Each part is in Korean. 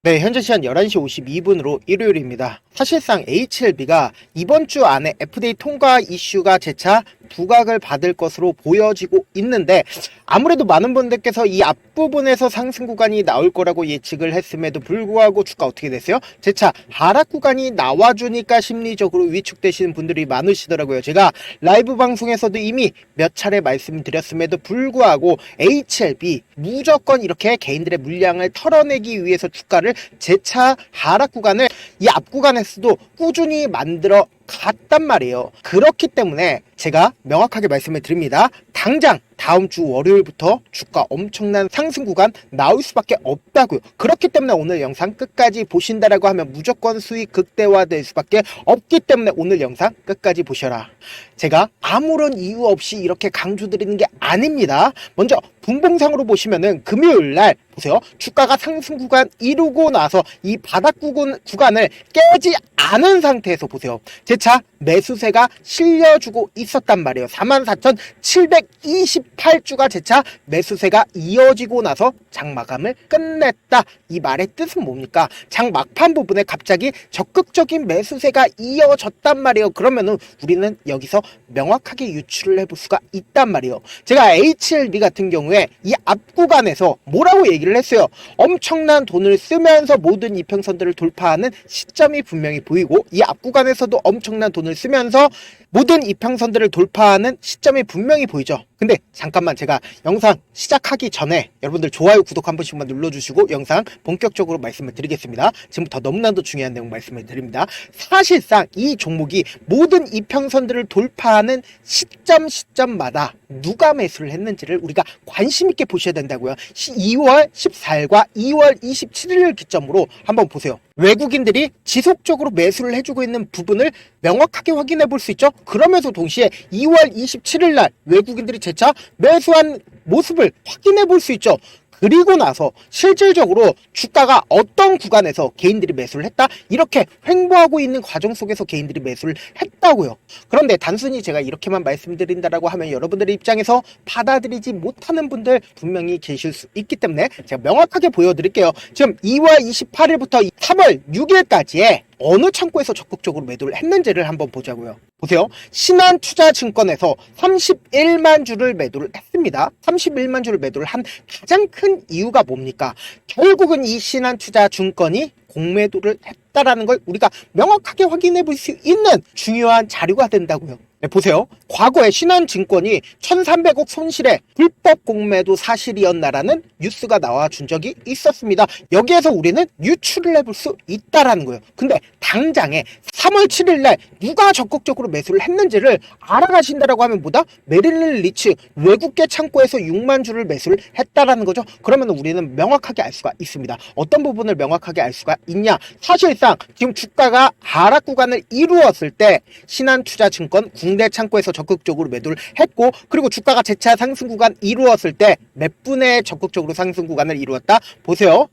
네, 현재 시간 11시 52분으로 일요일입니다. 사실상 HLB가 이번 주 안에 FDA 통과 이슈가 재차 부각을 받을 것으로 보여지고 있는데, 아무래도 많은 분들께서 이 앞부분에서 상승 구간이 나올 거라고 예측을 했음에도 불구하고 주가 어떻게 됐어요? 재차 하락 구간이 나와주니까 심리적으로 위축되시는 분들이 많으시더라고요. 제가 라이브 방송에서도 이미 몇 차례 말씀드렸음에도 불구하고 HLB 무조건 이렇게 개인들의 물량을 털어내기 위해서 주가를 재차 하락 구간을 이 앞 구간에서도 꾸준히 만들어 갔단 말이에요. 그렇기 때문에 제가 명확하게 말씀을 드립니다. 당장 다음 주 월요일부터 주가 엄청난 상승 구간 나올 수밖에 없다고요. 그렇기 때문에 오늘 영상 끝까지 보신다라고 하면 무조건 수익 극대화될 수밖에 없기 때문에 오늘 영상 끝까지 보셔라. 제가 아무런 이유 없이 이렇게 강조드리는 게 아닙니다. 먼저 분봉상으로 보시면은 금요일날 보세요. 주가가 상승 구간 이루고 나서 이 바닥 구간을 깨지 않은 상태에서 보세요. 재차 매수세가 실려주고 있었단 말이에요. 44,728주가 재차 매수세가 이어지고 나서 장 마감을 끝냈다. 이 말의 뜻은 뭡니까? 장 막판 부분에 갑자기 적극적인 매수세가 이어졌단 말이에요. 그러면은 우리는 여기서 명확하게 유추를 해볼 수가 있단 말이에요. 제가 HLB 같은 경우에 이 앞 구간에서 뭐라고 얘기를 했어요? 엄청난 돈을 쓰면서 모든 이평선들을 돌파하는 시점이 분명히 보이고, 이 앞 구간에서도 엄청난 돈을 쓰면서 모든 이평선들을 돌파하는 시점이 분명히 보이죠. 근데 잠깐만, 제가 영상 시작하기 전에 여러분들 좋아요, 구독 한 번씩만 눌러주시고 영상 본격적으로 말씀을 드리겠습니다. 지금부터 너무나도 중요한 내용 말씀을 드립니다. 사실상 이 종목이 모든 이평선들을 돌파하는 시점마다 누가 매수를 했는지를 우리가 관심 있게 보셔야 된다고요. 2월 14일과 2월 27일을 기점으로 한번 보세요. 외국인들이 지속적으로 매수를 해주고 있는 부분을 명확하게 확인해 볼 수 있죠. 그러면서 동시에 2월 27일 날 외국인들이 재차 매수한 모습을 확인해 볼 수 있죠. 그리고 나서 실질적으로 주가가 어떤 구간에서 개인들이 매수를 했다, 이렇게 횡보하고 있는 과정 속에서 개인들이 매수를 했다고요. 그런데 단순히 제가 이렇게만 말씀드린다라고 하면 여러분들의 입장에서 받아들이지 못하는 분들 분명히 계실 수 있기 때문에 제가 명확하게 보여드릴게요. 지금 2월 28일부터 3월 6일까지의 어느 창구에서 적극적으로 매도를 했는지를 한번 보자고요. 보세요. 신한투자증권에서 31만 주를 매도를 했습니다. 31만 주를 매도를 한 가장 큰 이유가 뭡니까? 결국은 이 신한투자증권이 공매도를 했다라는 걸 우리가 명확하게 확인해 볼 수 있는 중요한 자료가 된다고요. 네, 보세요. 과거에 신한증권이 1,300억 손실의 불법 공매도 사실이었나라는 뉴스가 나와준 적이 있었습니다. 여기에서 우리는 유추를 해볼 수 있다라는 거예요. 근데 당장에 3월 7일 날 누가 적극적으로 매수를 했는지를 알아가신다라고 하면 뭐다? 메릴린 리츠 외국계 창고에서 6만 주를 매수를 했다라는 거죠. 그러면 우리는 명확하게 알 수가 있습니다. 어떤 부분을 명확하게 알 수가 있냐? 사실상 지금 주가가 하락 구간을 이루었을 때 신한투자증권 국내 창고에서 적극적으로 매도를 했고, 그리고 주가가 재차 상승 구간 이루었을 때 몇 분의 적극적으로 상승 구간을 이루었다? 보세요.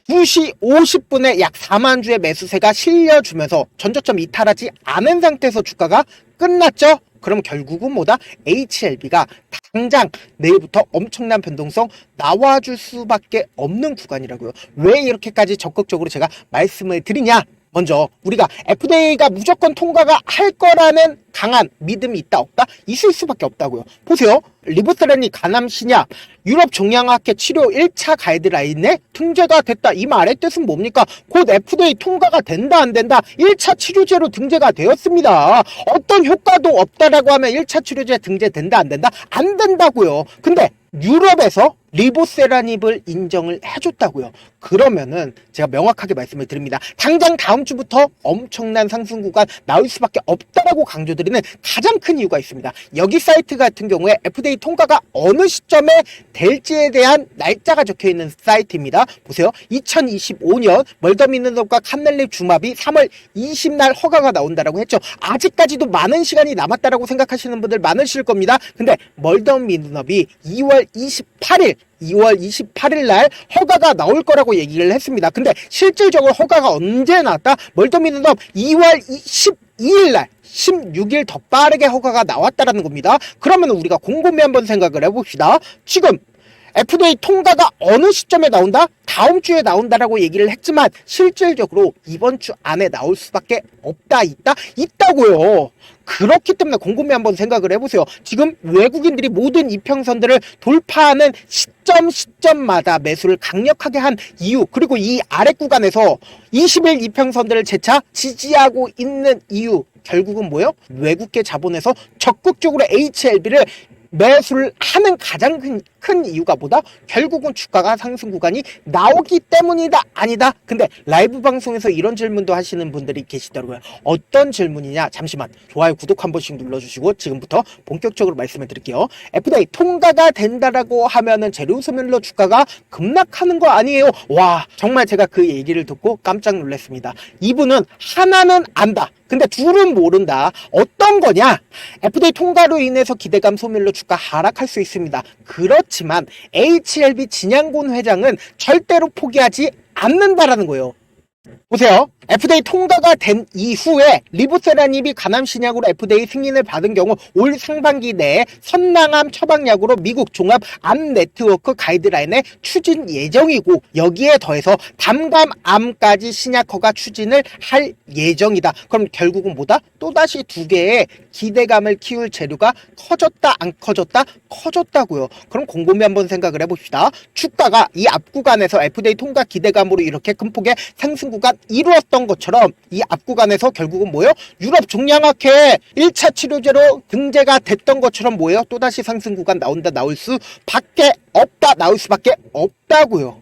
2시 50분에 약 4만 주의 매수세가 실려주면서 전저점 이탈하지 않은 상태에서 주가가 끝났죠? 그럼 결국은 뭐다? HLB가 당장 내일부터 엄청난 변동성 나와줄 수밖에 없는 구간이라고요. 왜 이렇게까지 적극적으로 제가 말씀을 드리냐? 먼저 우리가 FDA가 무조건 통과가 할 거라는 강한 믿음이 있다 없다? 있을 수밖에 없다고요. 보세요. 리보세라니 간암신약 유럽 종양학회 치료 1차 가이드라인에 등재가 됐다. 이 말의 뜻은 뭡니까? 곧 FDA 통과가 된다 안 된다? 1차 치료제로 등재가 되었습니다. 어떤 효과도 없다라고 하면 1차 치료제 등재된다 안 된다? 안 된다고요. 근데 유럽에서 리보세라닙을 인정을 해줬다고요. 그러면은 제가 명확하게 말씀을 드립니다. 당장 다음 주부터 엄청난 상승 구간 나올 수밖에 없다라고 강조드리는 가장 큰 이유가 있습니다. 여기 사이트 같은 경우에 FDA 통과가 어느 시점에 될지에 대한 날짜가 적혀있는 사이트입니다. 보세요. 2025년 멀더미너과 칸넬립 주마비 3월 20날 허가가 나온다라고 했죠. 아직까지도 많은 시간이 남았다라고 생각하시는 분들 많으실 겁니다. 근데 멀더미너비 2월 28일 날 허가가 나올 거라고 얘기를 했습니다. 근데 실질적으로 허가가 언제 나왔다? 멀더미너비 2월 12일 날 16일 더 빠르게 허가가 나왔다라는 겁니다. 그러면 우리가 곰곰이 한번 생각을 해봅시다. 지금 FDA 통과가 어느 시점에 나온다? 다음 주에 나온다라고 얘기를 했지만 실질적으로 이번 주 안에 나올 수밖에 없다, 있다고요. 그렇기 때문에 곰곰이 한번 생각을 해보세요. 지금 외국인들이 모든 이평선들을 돌파하는 시점마다 매수를 강력하게 한 이유, 그리고 이 아래 구간에서 20일 이평선들을 재차 지지하고 있는 이유, 결국은 뭐예요? 외국계 자본에서 적극적으로 HLB를 매수를 하는 가장 큰 이유가 뭐다? 결국은 주가가 상승 구간이 나오기 때문이다, 아니다? 근데 라이브 방송에서 이런 질문도 하시는 분들이 계시더라고요. 어떤 질문이냐? 잠시만 좋아요, 구독 한 번씩 눌러주시고 지금부터 본격적으로 말씀을 드릴게요. FDA 통과가 된다라고 하면은 재료소멸로 주가가 급락하는 거 아니에요? 와, 정말 제가 그 얘기를 듣고 깜짝 놀랐습니다. 이분은 하나는 안다, 근데 둘은 모른다. 어떤 거냐? FDA 통과로 인해서 기대감 소멸로 주가 하락할 수 있습니다. 그렇지만 HLB 진양곤 회장은 절대로 포기하지 않는다라는 거예요. 보세요. FDA 통과가 된 이후에 리보세라닙이 간암신약으로 FDA 승인을 받은 경우 올 상반기 내에 선낭암 처방약으로 미국 종합암 네트워크 가이드라인에 추진 예정이고, 여기에 더해서 담감암까지 신약허가 추진을 할 예정이다. 그럼 결국은 뭐다? 또다시 두 개의 기대감을 키울 재료가 커졌다, 안 커졌다? 커졌다고요. 그럼 곰곰이 한번 생각을 해봅시다. 주가가 이 앞구간에서 FDA 통과 기대감으로 이렇게 큰 폭의 상승 구간 이루었던 것처럼 이 앞구간에서 결국은 뭐예요? 유럽 종양학회 1차 치료제로 등재가 됐던 것처럼 뭐예요? 또다시 상승 구간 나온다, 나올 수밖에 없다, 나올 수밖에 없다고요.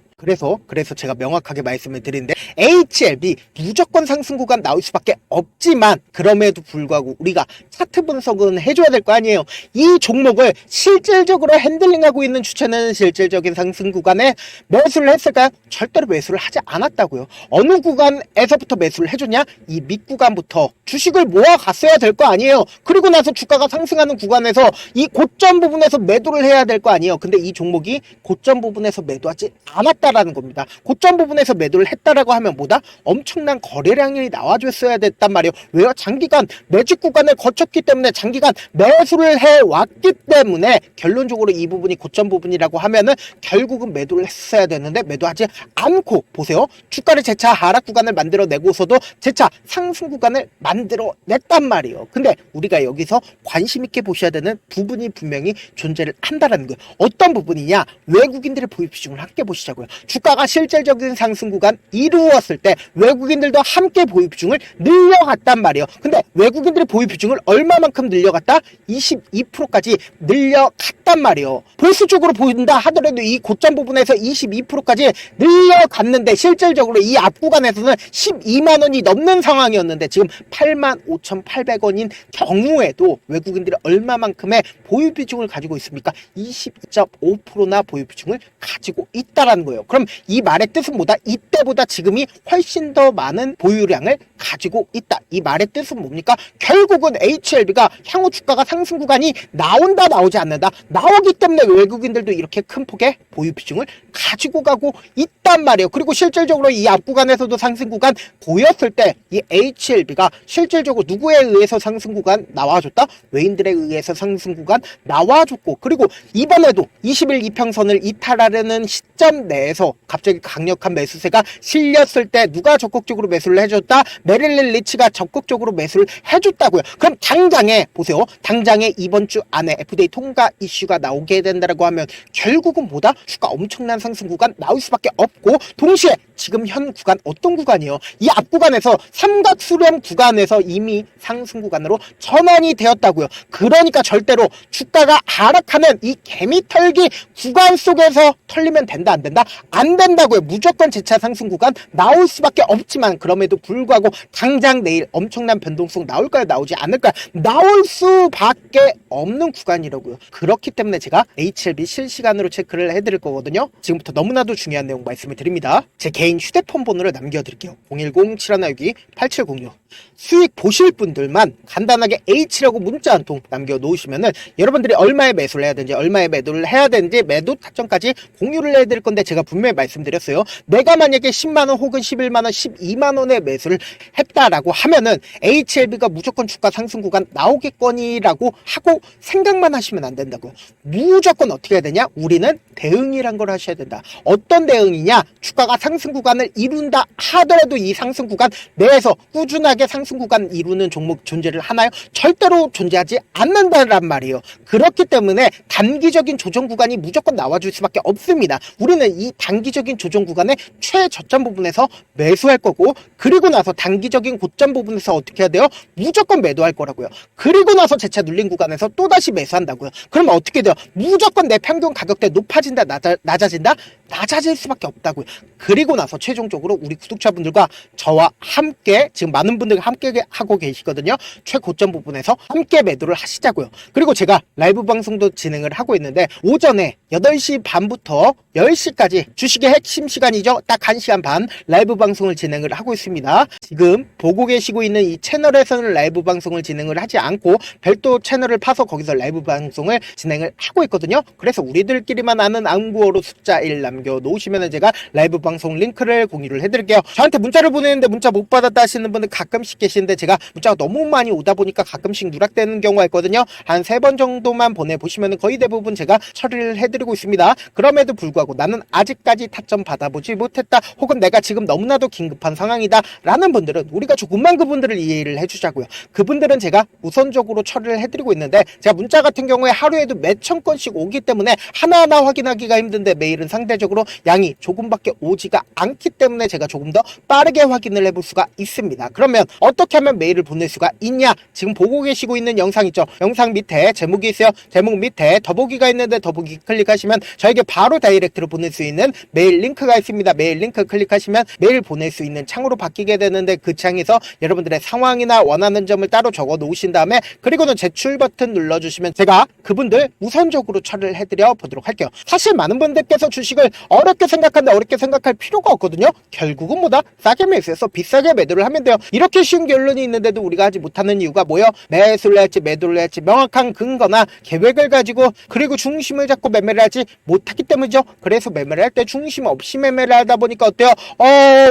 그래서 제가 명확하게 말씀을 드리는데 HLB 무조건 상승 구간 나올 수밖에 없지만, 그럼에도 불구하고 우리가 차트 분석은 해줘야 될 거 아니에요. 이 종목을 실질적으로 핸들링하고 있는 주체는 실질적인 상승 구간에 매수를 했을까요? 절대로 매수를 하지 않았다고요. 어느 구간에서부터 매수를 해줬냐? 이 밑구간부터 주식을 모아갔어야 될 거 아니에요. 그리고 나서 주가가 상승하는 구간에서 이 고점 부분에서 매도를 해야 될 거 아니에요. 근데 이 종목이 고점 부분에서 매도하지 않았다 라는 겁니다. 고점 부분에서 매도를 했다라고 하면 뭐다? 엄청난 거래량이 나와줬어야 됐단 말이에요. 왜요? 장기간 매직 구간을 거쳤기 때문에, 장기간 매수를 해왔기 때문에 결론적으로 이 부분이 고점 부분이라고 하면은 결국은 매도를 했어야 되는데 매도하지 않고, 보세요. 주가를 재차 하락 구간을 만들어내고서도 재차 상승 구간을 만들어냈단 말이에요. 근데 우리가 여기서 관심 있게 보셔야 되는 부분이 분명히 존재를 한다라는 거예요. 어떤 부분이냐? 외국인들의 보유 비중을 함께 보시자고요. 주가가 실질적인 상승 구간 이루었을 때 외국인들도 함께 보유 비중을 늘려갔단 말이에요. 근데 외국인들의 보유 비중을 얼마만큼 늘려갔다? 22%까지 늘려갔단 말이에요. 보수적으로 보인다 하더라도 이 고점 부분에서 22%까지 늘려갔는데 실질적으로 이 앞 구간에서는 12만 원이 넘는 상황이었는데 지금 85,800원인 경우에도 외국인들이 얼마만큼의 보유 비중을 가지고 있습니까? 22.5%나 보유 비중을 가지고 있다라는 거예요. 그럼 이 말의 뜻은 뭐다? 이때보다 지금이 훨씬 더 많은 보유량을 가지고 있다. 이 말의 뜻은 뭡니까? 결국은 HLB가 향후 주가가 상승 구간이 나온다, 나오지 않는다? 나오기 때문에 외국인들도 이렇게 큰 폭의 보유 비중을 가지고 가고 있단 말이에요. 그리고 실질적으로 이 앞 구간에서도 상승 구간 보였을 때 이 HLB가 실질적으로 누구에 의해서 상승 구간 나와줬다? 외인들에 의해서 상승 구간 나와줬고, 그리고 이번에도 20일 이평선을 이탈하려는 시점 내에서 갑자기 강력한 매수세가 실렸을 때 누가 적극적으로 매수를 해줬다? 메릴린 리치가 적극적으로 매수를 해줬다고요. 그럼 당장에 보세요. 당장에 이번 주 안에 FDA 통과 이슈가 나오게 된다라고 하면 결국은 뭐다? 주가 엄청난 상승 구간 나올 수밖에 없고, 동시에 지금 현 구간 어떤 구간이에요? 이 앞 구간에서 삼각수렴 구간에서 이미 상승 구간으로 전환이 되었다고요. 그러니까 절대로 주가가 하락하는 이 개미털기 구간 속에서 털리면 된다, 안 된다? 안 된다고요. 무조건 재차 상승 구간 나올 수밖에 없지만, 그럼에도 불구하고 당장 내일 엄청난 변동성 나올까요? 나오지 않을까요? 나올 수밖에 없는 구간이라고요. 그렇기 때문에 제가 HLB 실시간으로 체크를 해드릴 거거든요. 지금부터 너무나도 중요한 내용 말씀을 드립니다. 제 개인 휴대폰 번호를 남겨드릴게요. 010-7162-8706 수익 보실 분들만 간단하게 H라고 문자 한 통 남겨놓으시면은 여러분들이 얼마에 매수를 해야 되는지, 얼마에 매도를 해야 되는지, 매도 타점까지 공유를 해드릴 건데, 제가 분명히 말씀드렸어요. 내가 만약에 10만원 혹은 11만원, 12만원에 매수를 했다라고 하면은 HLB가 무조건 주가 상승 구간 나오겠거니라고 하고 생각만 하시면 안 된다고요. 무조건 어떻게 해야 되냐? 우리는 대응이란 걸 하셔야 된다. 어떤 대응이냐? 주가가 상승 구간을 이룬다 하더라도 이 상승 구간 내에서 꾸준하게 상승 구간 이루는 종목 존재를 하나요? 절대로 존재하지 않는다란 말이에요. 그렇기 때문에 단기적인 조정 구간이 무조건 나와줄 수밖에 없습니다. 우리는 이 단기적인 조정 구간의 최저점 부분에서 매수할 거고, 그리고 나서 단기적인 고점 부분에서 어떻게 해야 돼요? 무조건 매도할 거라고요. 그리고 나서 재차 눌린 구간에서 또다시 매수한다고요. 그러면 어떻게 돼요? 무조건 내 평균 가격대 높아진다, 낮아진다? 낮아질 수밖에 없다고요. 그리고 나서 최종적으로 우리 구독자분들과 저와 함께, 지금 많은 분들이 함께 하고 계시거든요. 최고점 부분에서 함께 매도를 하시자고요. 그리고 제가 라이브 방송도 진행을 하고 있는데, 오전에 8시 반부터 10시까지 주식의 핵심 시간이죠. 딱 1시간 반 라이브 방송을 진행을 하고 있습니다. 지금 보고 계시고 있는 이 채널에서는 라이브 방송을 진행을 하지 않고 별도 채널을 파서 거기서 라이브 방송을 진행을 하고 있거든요. 그래서 우리들끼리만 아는 안구어로 숫자 1 남겨놓으시면 제가 라이브 방송 링크를 공유를 해드릴게요. 저한테 문자를 보내는데 문자 못 받았다 하시는 분들 가끔씩 계시는데, 제가 문자가 너무 많이 오다 보니까 가끔씩 누락되는 경우가 있거든요. 한 3번 정도만 보내보시면 거의 대부분 제가 처리를 해드리고 있습니다. 그럼에도 불구하고 나는 아직까지 타점 받아보지 못했다, 혹은 내가 지금 너무나도 긴급한 상황이다 라는 분들은 우리가 조금만 그분들을 이해를 해주자고요. 그분들은 제가 우선적으로 처리를 해드리고 있는데, 제가 문자 같은 경우에 하루에도 몇천 건씩 오기 때문에 하나하나 확인하기가 힘든데, 메일은 상대적으로 양이 조금밖에 오지가 않기 때문에 제가 조금 더 빠르게 확인을 해볼 수가 있습니다. 그러면 어떻게 하면 메일을 보낼 수가 있냐? 지금 보고 계시고 있는 영상 있죠? 영상 밑에 제목이 있어요. 제목 밑에 더보기가 있는데 더보기 클릭하시면 저에게 바로 다이렉트로 보낼 수 있는 메일 링크가 있습니다. 메일 링크 클릭하시면 메일 보낼 수 있는 창으로 바뀌게 되는데, 그 창에서 여러분들의 상황이나 원하는 점을 따로 적어 놓으신 다음에, 그리고는 제출 버튼 눌러주시면 제가 그분들 우선적으로 처리를 해드려 보도록 할게요. 사실 많은 분들께서 주식을 어렵게 생각하는데 어렵게 생각할 필요가 없거든요. 결국은 뭐다? 싸게 매수해서 비싸게 매도를 하면 돼요. 이렇게 쉬운 결론이 있는데도 우리가 하지 못하는 이유가 뭐예요? 매수를 할지 매도를 할지 명확한 근거나 계획을 가지고, 그리고 중심을 잡고 매매를 하지 못하기 때문이죠. 그래서 매매를 할 때 중심 없이 매매를 하다 보니까 어때요?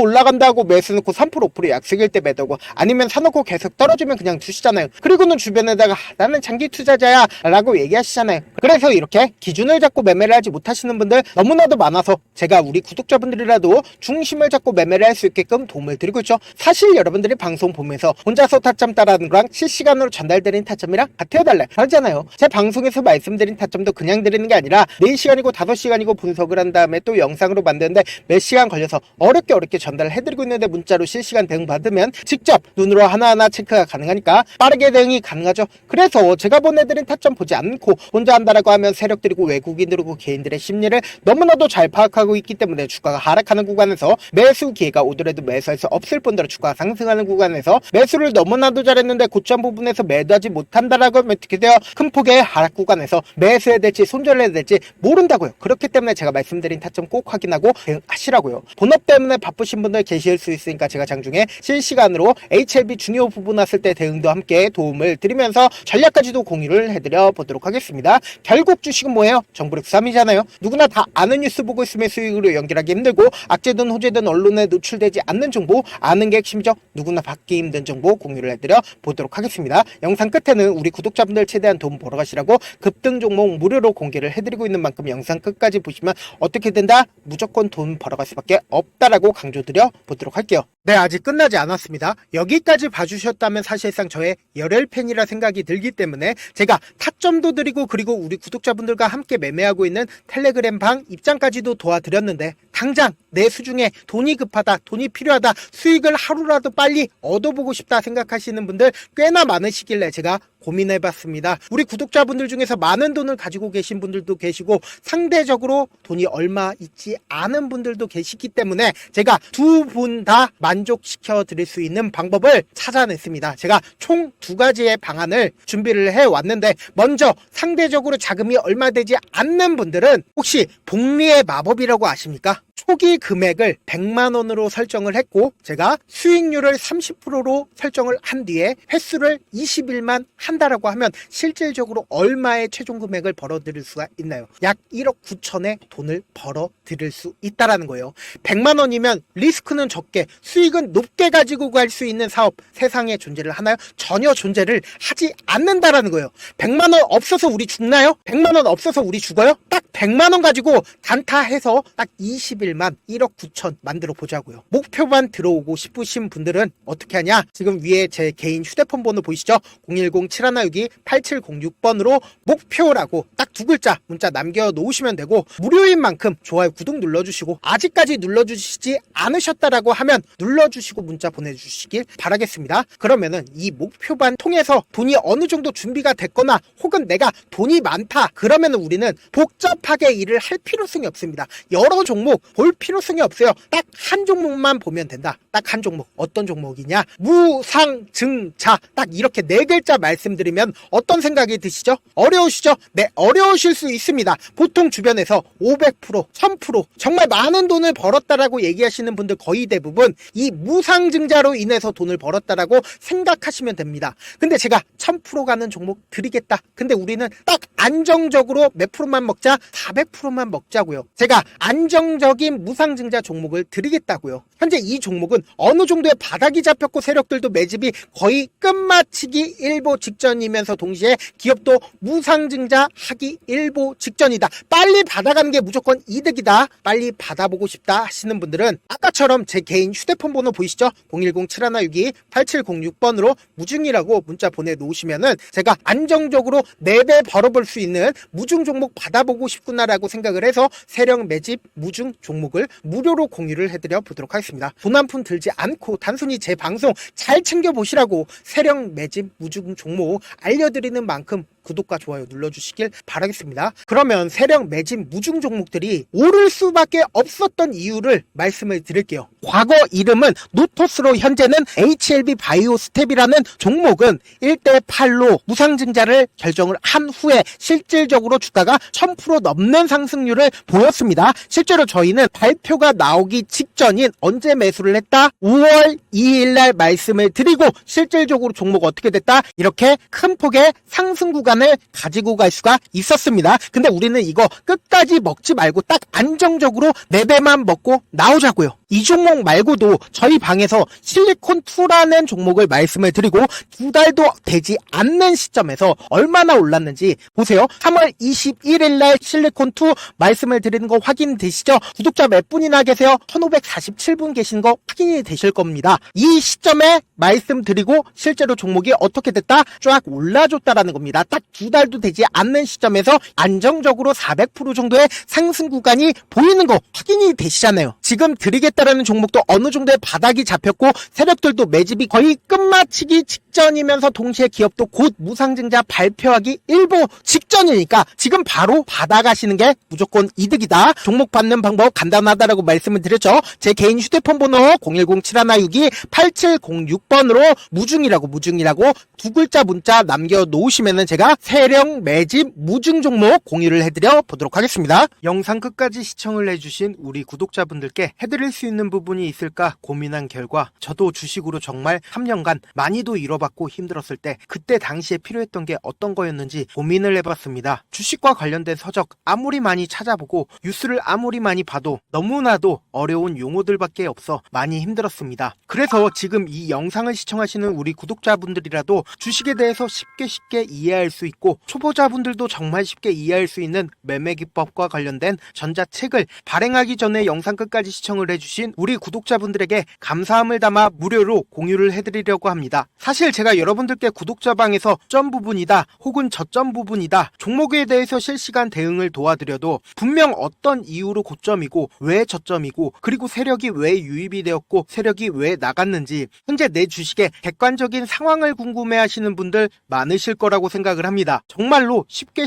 올라간다고 매수 놓고 3% 5% 약속일 때 매도고, 아니면 사놓고 계속 떨어지면 그냥 두시잖아요. 그리고는 주변에다가 나는 장기 투자자야 라고 얘기하시잖아요. 그래서 이렇게 기준을 잡고 매매를 하지 못하시는 분들 너무나도 많아서 제가 우리 구독자분들이라도 중심을 잡고 매매를 할 수 있게끔 도움을 드리고 있죠. 사실 여러분들이 방송 보면서 혼자서 타점 따라하는 거랑 실시간으로 전달드린 타점이랑 같아요, 달라요? 다르잖아요. 제 방송에서 말씀드린 타점도 그냥 드리는 게 아니라 4시간이고 5시간이고 분석을 한 다음에 또 영상으로 만드는데 몇 시간 걸려서 어렵게 전달을 해드리고 있는데, 문자로 실시간 대응 받으면 직접 눈으로 하나하나 체크가 가능하니까 빠르게 대응이 가능하죠. 그래서 제가 보내드린 타점 보지 않고 혼자 한다라고 하면 세력들이고 외국인들이고 개인들의 심리를 너무나도 잘 파악하고 있기 때문에, 주가가 하락하는 구간에서 매수 기회가 오더라도 매수할 수 없을 뿐더러 주가가 상승하는 구간에서 매수를 너무나도 잘했는데 고점 부분에서 매도하지 못한다라고 하면 어떻게 돼요? 큰 폭의 하락 구간에서 매수해야 될지 손절해야 될지 모른다고요. 그렇기 때문에 제가 말씀드린 타점 꼭 확인하고 대응하시라고요. 본업 때문에 바쁘신 분들 계실 수 있으니까 제가 장중에 실시간으로 HLB 중요 부분 왔을 때 대응도 함께 도움을 드리면서 전략까지도 공유를 해드려 보도록 하겠습니다. 결국 주식은 뭐예요? 정보력 3이잖아요. 누구나 다 아는 뉴스 보고 있으면 수익으로 연결하기 힘들고, 악재든 호재든 언론에 노출되지 않는 정보, 아는 게 핵심이죠. 누구나 받기 힘든 정보 공유를 해드려 보도록 하겠습니다. 영상 끝에는 우리 구독자분들 최대한 도움 보러 가시라고 급등 종목 무료로 공개를 해드리고 있는 만큼 영상 끝까지 보시면 어떻게 된다? 무조건 돈 벌어갈 수밖에 없다라고 강조드려 보도록 할게요. 네, 아직 끝나지 않았습니다. 여기까지 봐주셨다면 사실상 저의 열혈 팬이라 생각이 들기 때문에 제가 타점도 드리고, 그리고 우리 구독자분들과 함께 매매하고 있는 텔레그램 방 입장까지도 도와드렸는데, 당장 내 수중에 돈이 급하다, 돈이 필요하다, 수익을 하루라도 빨리 얻어보고 싶다 생각하시는 분들 꽤나 많으시길래 제가 고민해봤습니다. 우리 구독자분들 중에서 많은 돈을 가지고 계신 분들도 계시고, 상대적으로 돈이 얼마 있지 않은 분들도 계시기 때문에 제가 두 분 다 만족시켜 드릴 수 있는 방법을 찾아냈습니다. 제가 총 2가지의 방안을 준비를 해왔는데, 먼저 상대적으로 자금이 얼마 되지 않는 분들은 혹시 복리의 마법이라고 아십니까? 초기 금액을 100만 원으로 설정을 했고 제가 수익률을 30%로 설정을 한 뒤에 횟수를 20일만 한다라고 하면 실질적으로 얼마의 최종 금액을 벌어들일 수가 있나요? 약 1억 9천의 돈을 벌어들일 수 있다라는 거예요. 100만 원이면 리스크는 적게 수익은 높게 가지고 갈 수 있는 사업 세상에 존재를 하나요? 전혀 존재를 하지 않는다라는 거예요. 100만 원 없어서 우리 죽나요? 100만 원 없어서 우리 죽어요? 딱 100만 원 가지고 단타해서 딱 20일만 1억 9천 만들어 보자고요. 목표만 들어오고 싶으신 분들은 어떻게 하냐? 지금 위에 제 개인 휴대폰 번호 보이시죠? 010-7162-8706번으로 목표라고 딱 두 글자 문자 남겨놓으시면 되고 무료인 만큼 좋아요 구독 눌러주시고 아직까지 눌러주시지 않으셨다라고 하면 눌러주시고 문자 보내주시길 바라겠습니다. 그러면은 이 목표반 통해서 돈이 어느 정도 준비가 됐거나 혹은 내가 돈이 많다 그러면은 우리는 복잡하게 일을 할 필요성이 없습니다. 여러 종목 볼 필요성이 없어요. 딱 한 종목만 보면 된다. 딱 한 종목. 어떤 종목이냐? 무상증자. 딱 이렇게 네 글자 말씀드리면 어떤 생각이 드시죠? 어려우시죠? 네, 어려우실 수 있습니다. 보통 주변에서 500%, 1000% 정말 많은 돈을 벌었다라고 얘기하시는 분들 거의 대부분 이 무상증자로 인해서 돈을 벌었다라고 생각하시면 됩니다. 근데 제가 1000% 가는 종목 드리겠다. 근데 우리는 딱 안정적으로 몇 프로만 먹자? 400%만 먹자고요. 제가 안정적인 무상증자 종목을 드리겠다고요. 현재 이 종목은 어느 정도의 바닥이 잡혔고 세력들도 매집이 거의 끝마치기 일보 직전이면서 동시에 기업도 무상증자 하기 일보 직전이다. 빨리 받아가는 게 무조건 이득이다. 빨리 받아보고 싶다 하시는 분들은 아까처럼 제 개인 휴대폰 번호 보이시죠? 010-7162-8706번으로 무중이라고 문자 보내놓으시면은 제가 안정적으로 4배 벌어볼 수 있는 무중 종목 받아보고 싶구나라고 생각을 해서 세력 매집 무중 종목을 무료로 공유를 해드려 보도록 하겠습니다. 돈 한 푼 들지 않고 단순히 제 방송 잘 챙겨보시라고 세력 매집 무중 종목 알려드리는 만큼 구독과 좋아요 눌러주시길 바라겠습니다. 그러면 세력 매집 무중 종목들이 오를 수밖에 없었던 이유를 말씀을 드릴게요. 과거 이름은 노토스로 현재는 HLB 바이오스텝이라는 종목은 1대8로 무상증자를 결정을 한 후에 실질적으로 주가가 1000% 넘는 상승률을 보였습니다. 실제로 저희는 발표가 나오기 직전인 언제 매수를 했다? 5월 2일날 말씀을 드리고 실질적으로 종목 어떻게 됐다? 이렇게 큰 폭의 상승 구간을 가지고 갈 수가 있었습니다. 근데 우리는 이거 끝까지 먹지 말고 딱 안정적으로 4배만 먹고 나오자고요. 이 종목 말고도 저희 방에서 실리콘2라는 종목을 말씀을 드리고 2달도 되지 않는 시점에서 얼마나 올랐는지 보세요. 3월 21일 날 실리콘2 말씀을 드리는 거 확인되시죠? 구독자 몇 분이나 계세요? 1547분 계신 거 확인이 되실 겁니다. 이 시점에 말씀드리고 실제로 종목이 어떻게 됐다? 쫙 올라줬다라는 겁니다. 딱 2달도 되지 않는 시점에서 안정적으로 400% 정도의 상승 구간이 보이는 거 확인이 되시잖아요. 지금 드리겠다라는 종목도 어느 정도의 바닥이 잡혔고 세력들도 매집이 거의 끝마치기 직전이면서 동시에 기업도 곧 무상증자 발표하기 일보 직전이니까 지금 바로 받아가시는 게 무조건 이득이다. 종목 받는 방법 간단하다라고 말씀을 드렸죠. 제 개인 휴대폰 번호 010-7162-8706번으로 무중이라고 두 글자 문자 남겨놓으시면은 제가 세력 매집 무중 종목 공유를 해드려 보도록 하겠습니다. 영상 끝까지 시청을 해주신 우리 구독자분들께 해드릴 수 있는 부분이 있을까 고민한 결과 저도 주식으로 정말 3년간 많이도 잃어봤고 힘들었을 때 그때 당시에 필요했던 게 어떤 거였는지 고민을 해봤습니다. 주식과 관련된 서적 아무리 많이 찾아보고 뉴스를 아무리 많이 봐도 너무나도 어려운 용어들밖에 없어 많이 힘들었습니다. 그래서 지금 이 영상을 시청하시는 우리 구독자분들이라도 주식에 대해서 쉽게 이해할 수 있고 초보자분들도 정말 쉽게 이해할 수 있는 매매 기법과 관련된 전자책을 발행하기 전에 영상 끝까지 시청을 해주신 우리 구독자분들에게 감사함을 담아 무료로 공유를 해드리려고 합니다. 사실 제가 여러분들께 구독자방에서 점 부분이다 혹은 저점 부분이다 종목에 대해서 실시간 대응을 도와드려도 분명 어떤 이유로 고점이고 왜 저점이고 그리고 세력이 왜 유입이 되었고 세력이 왜 나갔는지 현재 내 주식의 객관적인 상황을 궁금해하시는 분들 많으실 거라고 생각을 합니다. 정말로 쉽게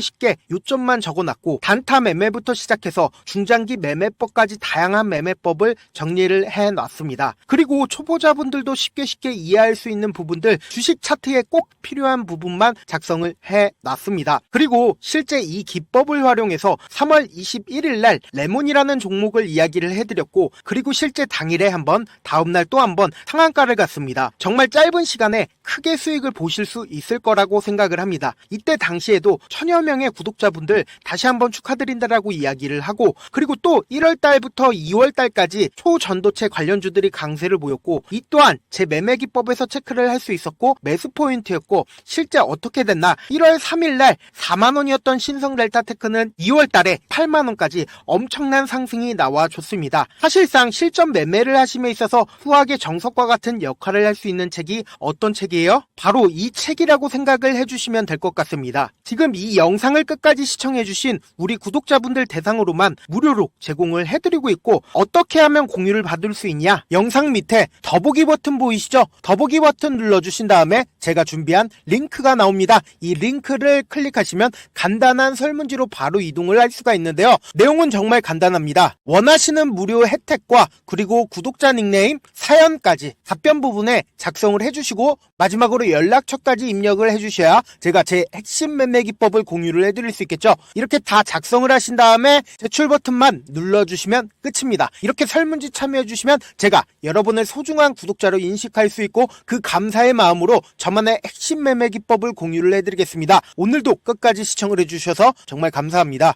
요점만 적어놨고 단타 매매부터 시작해서 중장기 매매법까지 다양한 매매 매매법을 정리를 해놨습니다. 그리고 초보자분들도 쉽게 이해할 수 있는 부분들, 주식 차트에 꼭 필요한 부분만 작성을 해놨습니다. 그리고 실제 이 기법을 활용해서 3월 21일 날 레몬이라는 종목을 이야기를 해드렸고, 그리고 실제 당일에 한번, 다음날 또 한번 상한가를 갔습니다. 정말 짧은 시간에 크게 수익을 보실 수 있을 거라고 생각을 합니다. 이때 당시에도 1000여 명의 구독자분들 다시 한번 축하드린다라고 이야기를 하고, 그리고 또 1월 달부터 2월 달까지 초전도체 관련주들이 강세를 보였고, 이 또한 제 매매 기법에서 체크를 할 수 있었고 매수 포인트였고, 실제 어떻게 됐나, 1월 3일 날 4만원이었던 신성 델타테크는 2월 달에 8만원까지 엄청난 상승이 나와줬습니다. 사실상 실전 매매를 하심에 있어서 수학의 정석과 같은 역할을 할 수 있는 책이 어떤 책이에요? 바로 이 책이라고 생각을 해주시면 될 것 같습니다. 지금 이 영상을 끝까지 시청해주신 우리 구독자분들 대상으로만 무료로 제공을 해드리고 있고, 어떻게 하면 공유를 받을 수 있냐, 영상 밑에 더보기 버튼 보이시죠? 더보기 버튼 눌러주신 다음에 제가 준비한 링크가 나옵니다. 이 링크를 클릭하시면 간단한 설문지로 바로 이동을 할 수가 있는데요. 내용은 정말 간단합니다. 원하시는 무료 혜택과 그리고 구독자 닉네임, 사연까지 답변 부분에 작성을 해주시고 마지막으로 연락처까지 입력을 해주셔야 제가 제 핵심 매매 기법을 공유를 해드릴 수 있겠죠. 이렇게 다 작성을 하신 다음에 제출 버튼만 눌러주시면 끝입니다. 이렇게 설문지 참여해주시면 제가 여러분을 소중한 구독자로 인식할 수 있고, 그 감사의 마음으로 저만의 핵심 매매 기법을 공유를 해드리겠습니다. 오늘도 끝까지 시청을 해주셔서 정말 감사합니다.